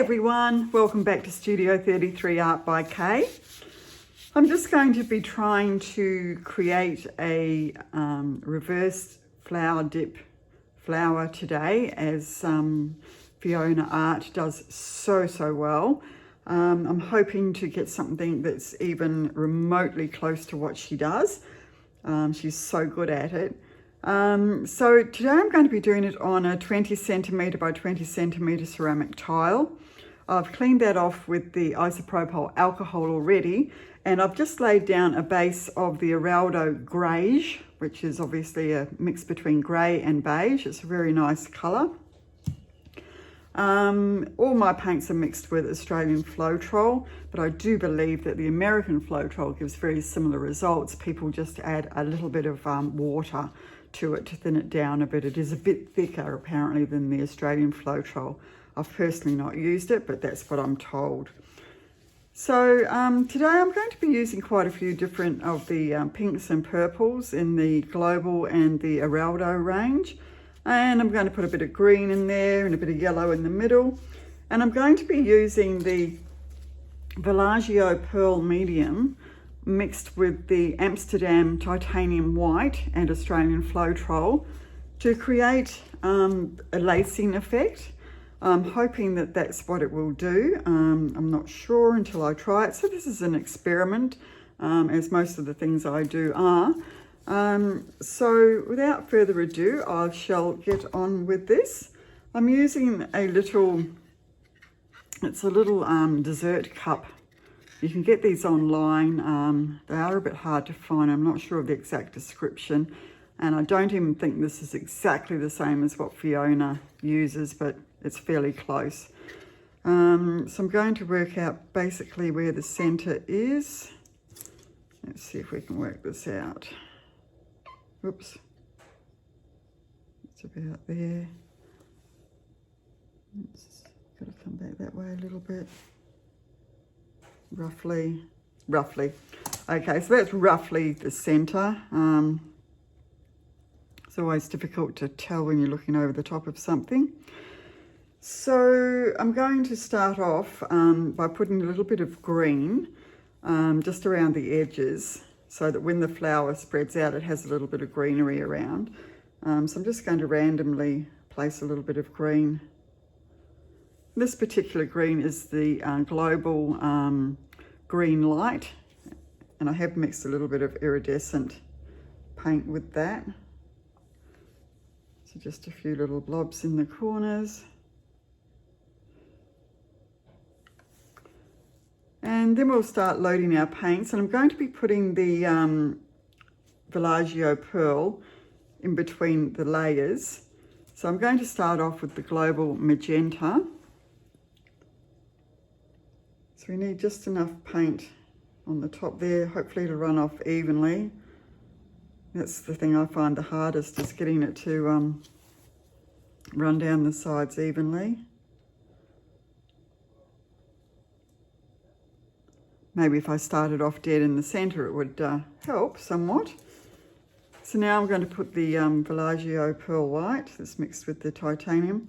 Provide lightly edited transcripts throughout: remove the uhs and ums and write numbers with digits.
everyone, welcome back to Studio 33 Art by Kay. I'm just going to be trying to create a reversed flower dip flower today, as Fiona Art does so well. I'm hoping to get something that's even remotely close to what she does. She's so good at it. So today I'm going to be doing it on a 20 centimetre by 20 centimetre ceramic tile. I've cleaned that off with the isopropyl alcohol already, and I've just laid down a base of the Eraldo Greige, which is obviously a mix between grey and beige. It's a very nice colour. All my paints are mixed with Australian Floetrol, but I do believe that the American Floetrol gives very similar results. People just add a little bit of water to it to thin it down a bit. It is a bit thicker apparently than the Australian Floetrol. I've personally not used it, but that's what I'm told. So today I'm going to be using quite a few different of the pinks and purples in the Global and the Eraldo range. And I'm going to put a bit of green in there and a bit of yellow in the middle. And I'm going to be using the Vallejo Pearl Medium mixed with the Amsterdam Titanium White and Australian Floetrol to create a lacing effect. I'm hoping that that's what it will do. I'm not sure until I try it. So this is an experiment, as most of the things I do are. So without further ado, I shall get on with this. I'm using a little, it's a little dessert cup. You can get these online. They are a bit hard to find. I'm not sure of the exact description. And I don't even think this is exactly the same as what Fiona uses, but it's fairly close. So I'm going to work out basically where the center is. Let's see if we can work this out. Oops. It's about there. It's got to come back that way a little bit. Roughly. Okay, so that's roughly the center. It's always difficult to tell when you're looking over the top of something. So I'm going to start off by putting a little bit of green just around the edges, so that when the flower spreads out, it has a little bit of greenery around. So I'm just going to randomly place a little bit of green. This particular green is the Global Green Light, and I have mixed a little bit of iridescent paint with that. So just a few little blobs in the corners. And then we'll start loading our paints, and I'm going to be putting the Vallejo Pearl in between the layers. So I'm going to start off with the Global Magenta. So we need just enough paint on the top there, hopefully it'll run off evenly. That's the thing I find the hardest, is getting it to run down the sides evenly. Maybe if I started off dead in the center, it would help somewhat. So now I'm going to put the Vallejo Pearl White that's mixed with the titanium.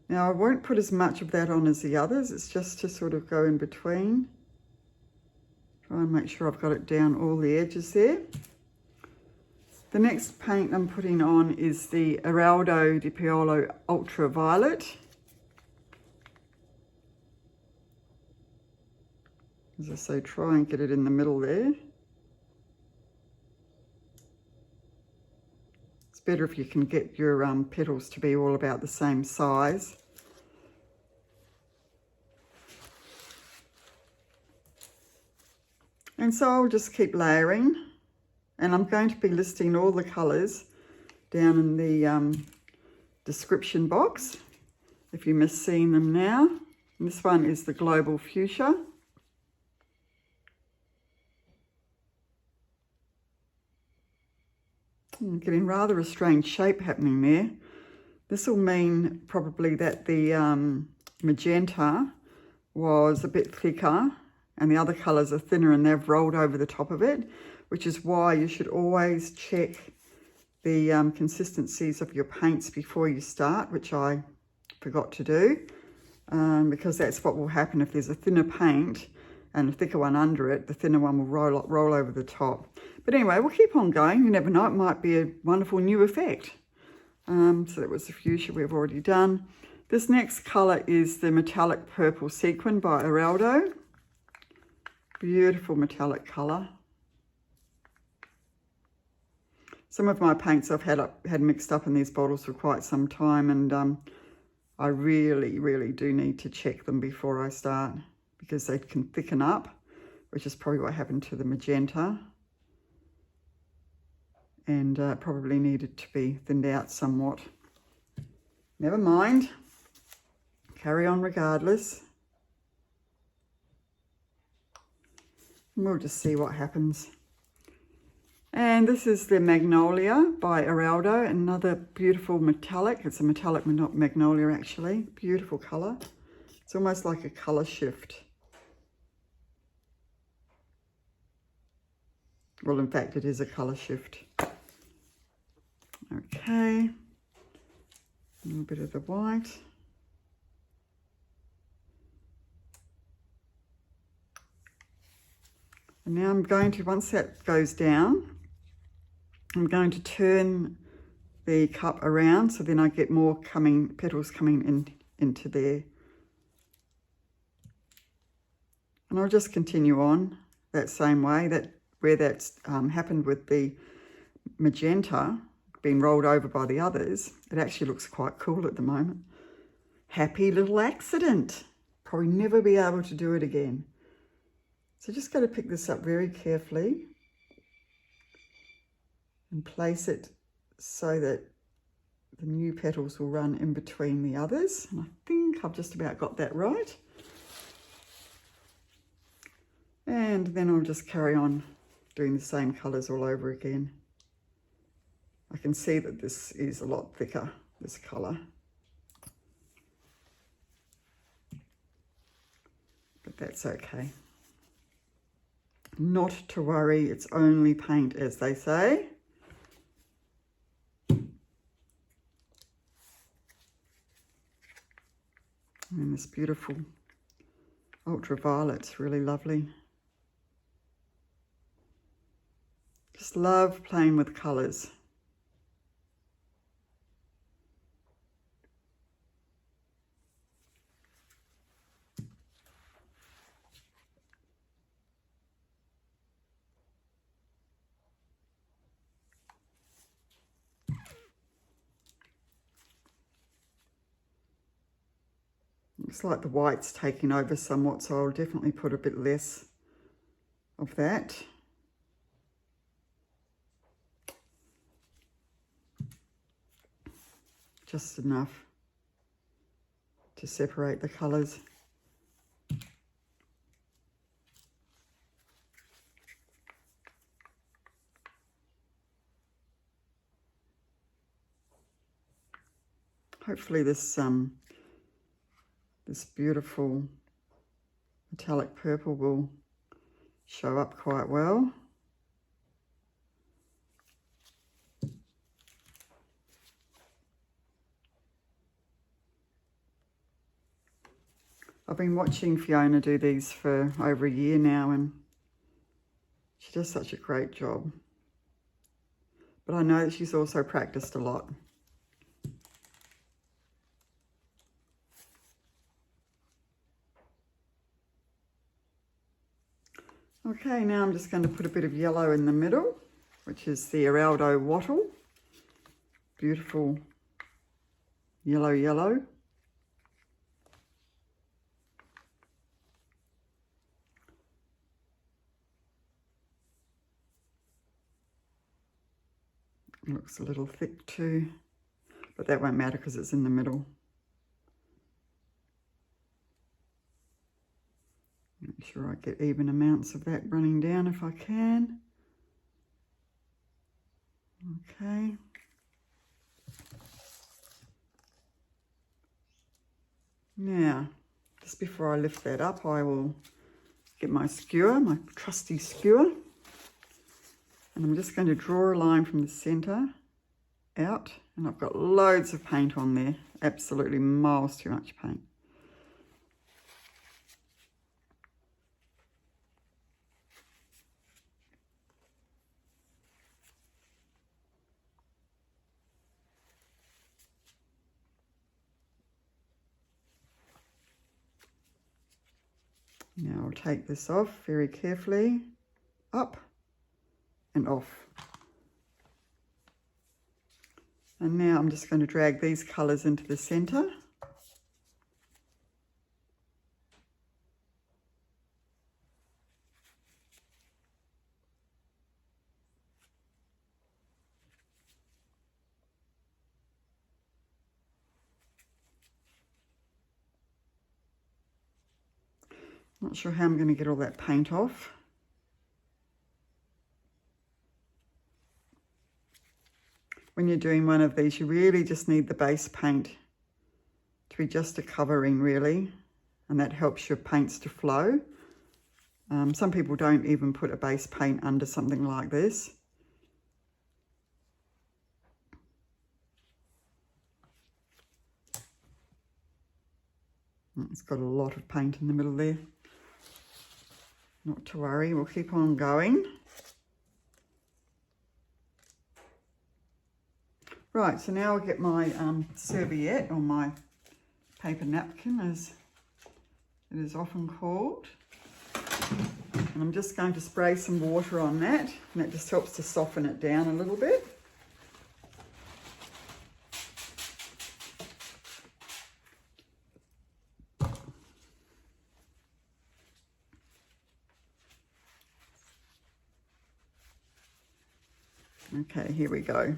Now I won't put as much of that on as the others. It's just to sort of go in between. Try and make sure I've got it down all the edges there. The next paint I'm putting on is the Eraldo di Paolo Ultraviolet. As I say, try and get it in the middle there. It's better if you can get your petals to be all about the same size. And so I'll just keep layering, and I'm going to be listing all the colours down in the description box if you miss seeing them now. And this one is the Global Fuschia. I'm getting rather a strange shape happening there. This will mean probably that the magenta was a bit thicker and the other colours are thinner and they've rolled over the top of it, which is why you should always check the consistencies of your paints before you start, which I forgot to do. because that's what will happen if there's a thinner paint and a thicker one under it. The thinner one will roll over the top. But anyway, we'll keep on going. You never know, it might be a wonderful new effect. So that was the fuchsia we've already done. This next colour is the metallic purple sequin by Eraldo. Beautiful metallic colour. Some of my paints I've had mixed up in these bottles for quite some time, and I really do need to check them before I start, because they can thicken up, which is probably what happened to the magenta, and probably needed to be thinned out somewhat. Never mind, carry on regardless. And we'll just see what happens. And this is the Magnolia by Eraldo, another beautiful metallic. It's a metallic magnolia actually, beautiful colour. It's almost like a colour shift. Well, in fact, it is a colour shift. Okay, a little bit of the white. And now I'm going to, once that goes down, I'm going to turn the cup around so then I get more petals coming into there. And I'll just continue on that same way, where that's happened with the magenta being rolled over by the others. It actually looks quite cool at the moment. Happy little accident. Probably never be able to do it again. So just got to pick this up very carefully and place it so that the new petals will run in between the others. And I think I've just about got that right. And then I'll just carry on doing the same colours all over again. I can see that this is a lot thicker, this colour. But that's okay. Not to worry, it's only paint, as they say. And this beautiful ultraviolet's really lovely. Just love playing with colours. Looks like the white's taking over somewhat, so I'll definitely put a bit less of that. Just enough to separate the colours. Hopefully this beautiful metallic purple will show up quite well. I've been watching Fiona do these for over a year now, and she does such a great job. But I know that she's also practiced a lot. Okay, now I'm just going to put a bit of yellow in the middle, which is the Eraldo Wattle. Beautiful yellow. It looks a little thick too, but that won't matter because it's in the middle. Make sure I get even amounts of that running down if I can. Okay. Now, just before I lift that up, I will get my skewer, my trusty skewer. And I'm just going to draw a line from the centre out. And I've got loads of paint on there. Absolutely miles too much paint. Now I'll take this off very carefully, up and off. And now I'm just going to drag these colours into the centre. Not sure how I'm going to get all that paint off. When you're doing one of these, you really just need the base paint to be just a covering, really, and that helps your paints to flow. Some people don't even put a base paint under something like this. It's got a lot of paint in the middle there. Not to worry, we'll keep on going. Right, so now I'll get my serviette, or my paper napkin as it is often called. And I'm just going to spray some water on that, and that just helps to soften it down a little bit. Okay, here we go.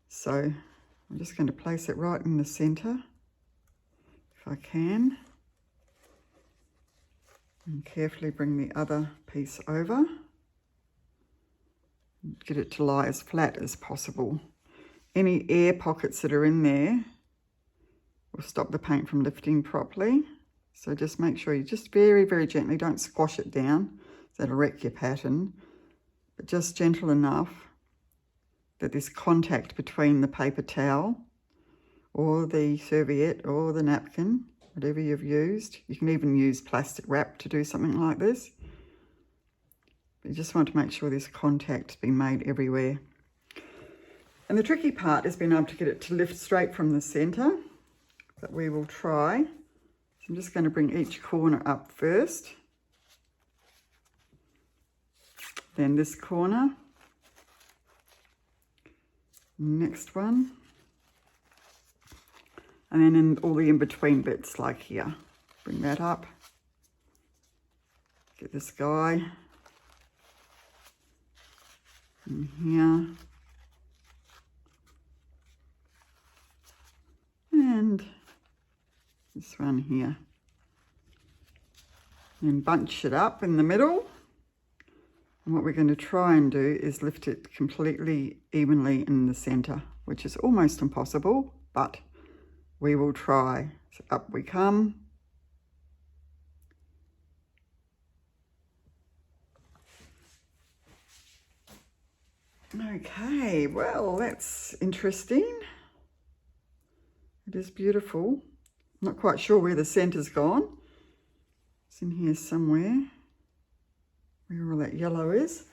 So I'm just going to place it right in the centre, if I can. And carefully bring the other piece over. Get it to lie as flat as possible. Any air pockets that are in there will stop the paint from lifting properly. So just make sure you just very, very gently, don't squash it down, that'll wreck your pattern, but just gentle enough that this contact between the paper towel or the serviette or the napkin, whatever you've used, you can even use plastic wrap to do something like this. But you just want to make sure this contact's been made everywhere. And the tricky part is being able to get it to lift straight from the centre, but we will try. So I'm just going to bring each corner up first, then this corner, next one, and then in all the in-between bits like here. Bring that up, get this guy in here, and this one here. And bunch it up in the middle. And what we're going to try and do is lift it completely evenly in the centre, which is almost impossible, but we will try. So up we come. Okay, well, that's interesting. It is beautiful. I'm not quite sure where the centre's gone. It's in here somewhere, where all that yellow is.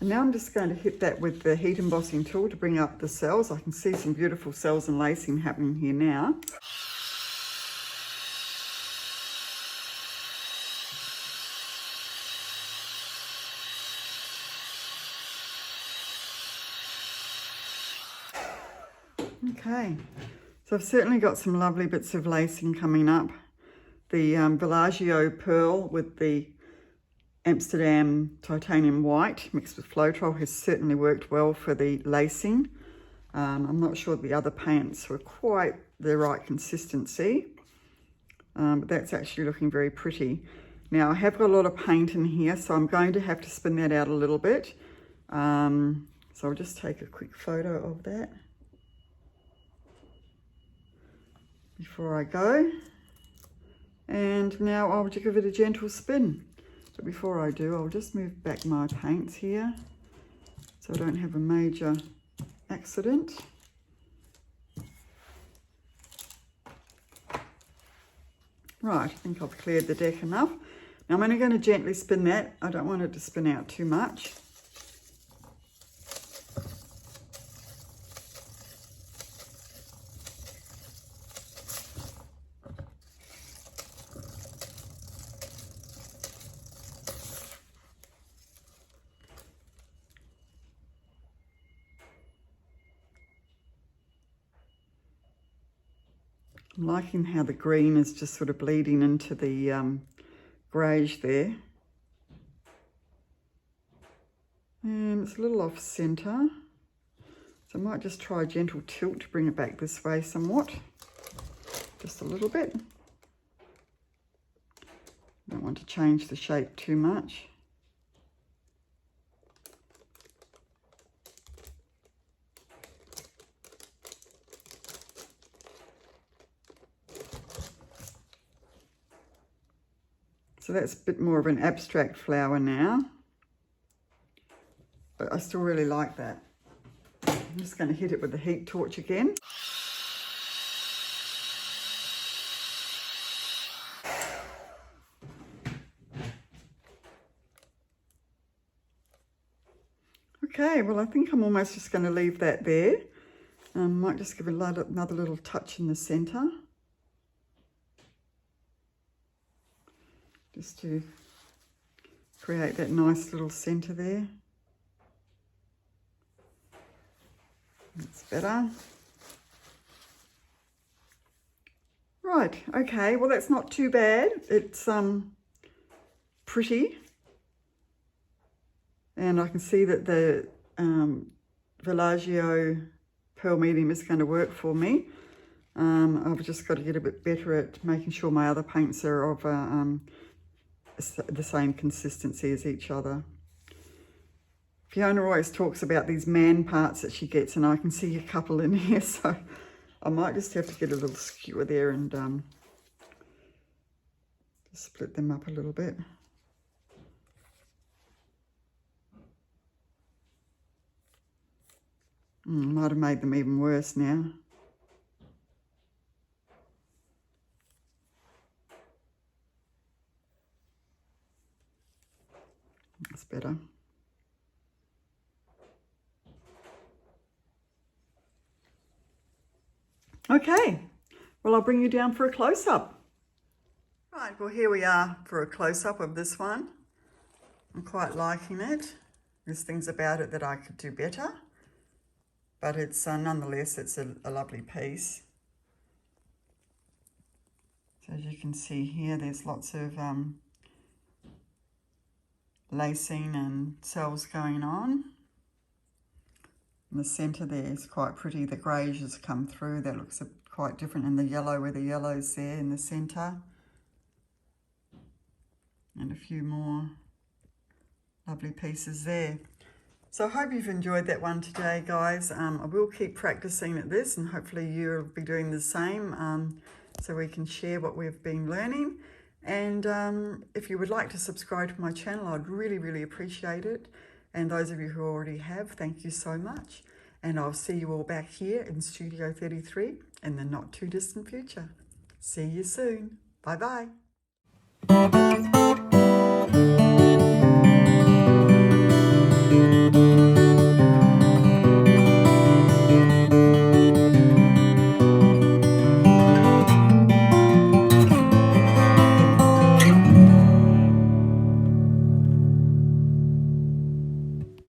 And now I'm just going to hit that with the heat embossing tool to bring up the cells. I can see some beautiful cells and lacing happening here now. Okay, so I've certainly got some lovely bits of lacing coming up. The Vallejo pearl with the Amsterdam Titanium White mixed with Floetrol has certainly worked well for the lacing. I'm not sure the other paints were quite the right consistency, but that's actually looking very pretty. Now I have got a lot of paint in here, so I'm going to have to spin that out a little bit. So I'll just take a quick photo of that before I go. And now I'll give it a gentle spin. But before I do, I'll just move back my paints here so I don't have a major accident. Right, I think I've cleared the deck enough. Now I'm only going to gently spin that. I don't want it to spin out too much. I'm liking how the green is just sort of bleeding into the greige there. And it's a little off center. So I might just try a gentle tilt to bring it back this way somewhat. Just a little bit. Don't want to change the shape too much. So that's a bit more of an abstract flower now, but I still really like that. I'm just going to hit it with the heat torch again. Okay, well I think I'm almost just going to leave that there. Might just give it another little touch in the centre. Just to create that nice little centre there. That's better. Right, okay, well that's not too bad. It's pretty. And I can see that the Vallejo pearl medium is going to work for me. I've just got to get a bit better at making sure my other paints are of the same consistency as each other. Fiona always talks about these man parts that she gets, and I can see a couple in here, so I might just have to get a little skewer there and just split them up a little bit. Might have made them even worse now. That's better. Okay, well I'll bring you down for a close-up. Right, well here we are for a close-up of this one. I'm quite liking it. There's things about it that I could do better, but it's nonetheless it's a lovely piece. So as you can see here, there's lots of lacing and cells going on. In the centre there is quite pretty. The greige has come through. That looks quite different. And the yellow, where the yellow's there in the centre. And a few more lovely pieces there. So I hope you've enjoyed that one today, guys. I will keep practicing at this, and hopefully you'll be doing the same, so we can share what we've been learning. And if you would like to subscribe to my channel, I'd really, really appreciate it. And those of you who already have, thank you so much. And I'll see you all back here in Studio 33 in the not too distant future. See you soon. Bye-bye.